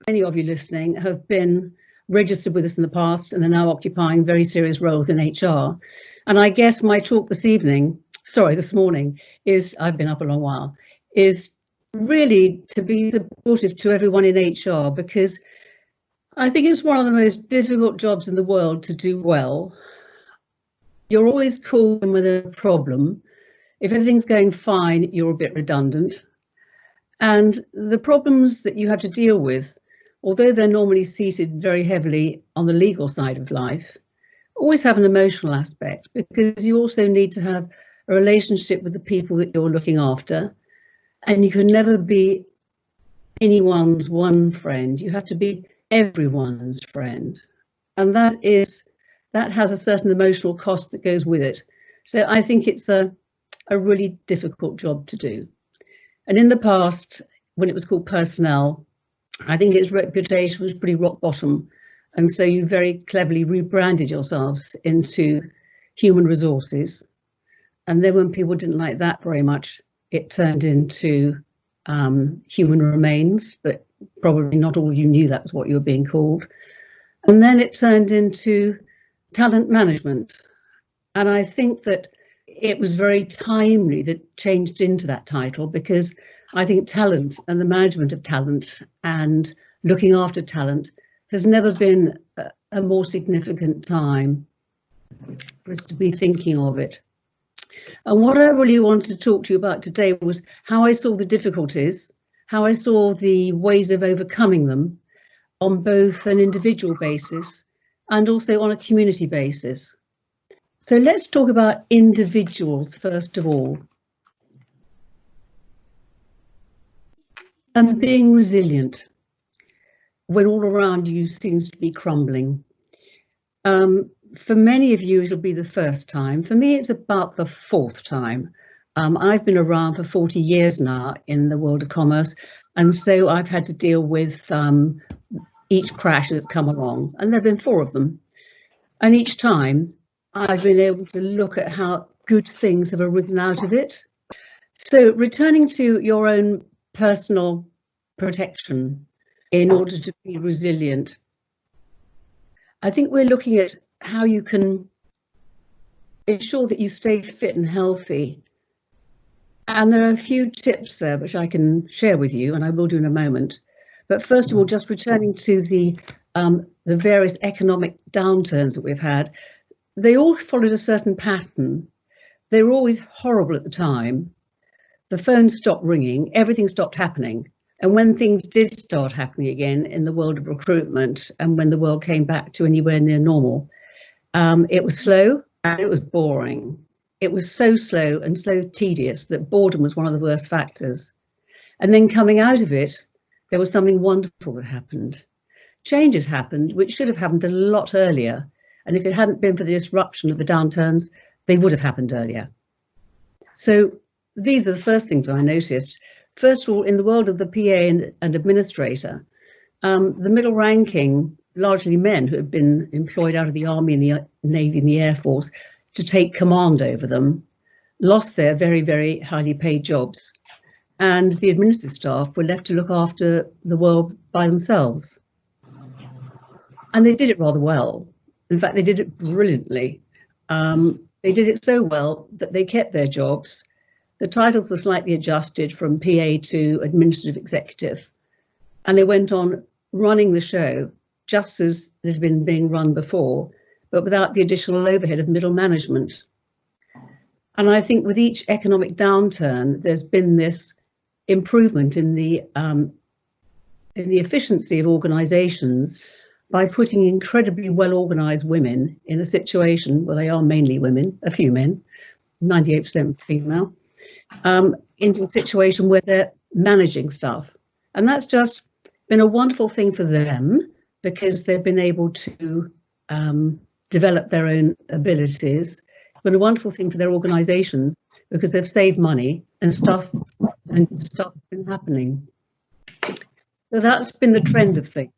many of you listening have been registered with us in the past and are now occupying very serious roles in HR. And I guess my talk this morning is, I've been up a long while, is really to be supportive to everyone in HR, because I think it's one of the most difficult jobs in the world to do well. You're always called in with a problem. If everything's going fine, you're a bit redundant. And the problems that you have to deal with, although they're normally seated very heavily on the legal side of life, always have an emotional aspect, because you also need to have a relationship with the people that you're looking after. And you can never be anyone's one friend. You have to be everyone's friend. And that has a certain emotional cost that goes with it. So I think it's a really difficult job to do. And in the past, when it was called personnel, I think its reputation was pretty rock bottom. And so you very cleverly rebranded yourselves into human resources. And then when people didn't like that very much, it turned into human remains, but probably not all of you knew that was what you were being called. And then it turned into talent management. And I think that it was very timely that it changed into that title, because I think talent and the management of talent and looking after talent has never been a more significant time for us to be thinking of it. And what I really wanted to talk to you about today was how I saw the difficulties, how I saw the ways of overcoming them on both an individual basis and also on a community basis. So let's talk about individuals first of all. And being resilient when all around you seems to be crumbling. For many of you, it'll be the first time. For me, it's about the fourth time. I've been around for 40 years now in the world of commerce, and so I've had to deal with each crash that's come along, and there have been 4 of them. And each time, I've been able to look at how good things have arisen out of it. So returning to your own personal protection in order to be resilient, I think we're looking at how you can ensure that you stay fit and healthy. And there are a few tips there which I can share with you, and I will do in a moment. But first of all, just returning to the various economic downturns that we've had, they all followed a certain pattern. They were always horrible at the time. The phone stopped ringing, everything stopped happening. And when things did start happening again in the world of recruitment, and when the world came back to anywhere near normal, it was slow and it was boring. It was so slow and so tedious that boredom was one of the worst factors. And then coming out of it, there was something wonderful that happened. Changes happened, which should have happened a lot earlier. And if it hadn't been for the disruption of the downturns, they would have happened earlier. So these are the first things that I noticed. First of all, in the world of the PA and administrator, the middle ranking, largely men who had been employed out of the Army and the Navy and the Air Force to take command over them, lost their very, very highly paid jobs. And the administrative staff were left to look after the world by themselves. And they did it rather well. In fact, they did it brilliantly. They did it so well that they kept their jobs. The titles were slightly adjusted from PA to administrative executive. And they went on running the show just as it had been being run before, but without the additional overhead of middle management. And I think with each economic downturn, there's been this improvement in the efficiency of organisations by putting incredibly well-organised women in a situation where they are mainly women, a few men, 98% female, into a situation where they're managing stuff. And that's just been a wonderful thing for them, because they've been able to develop their own abilities. It's been a wonderful thing for their organisations, because they've saved money and stuff has been happening. So that's been the trend of things.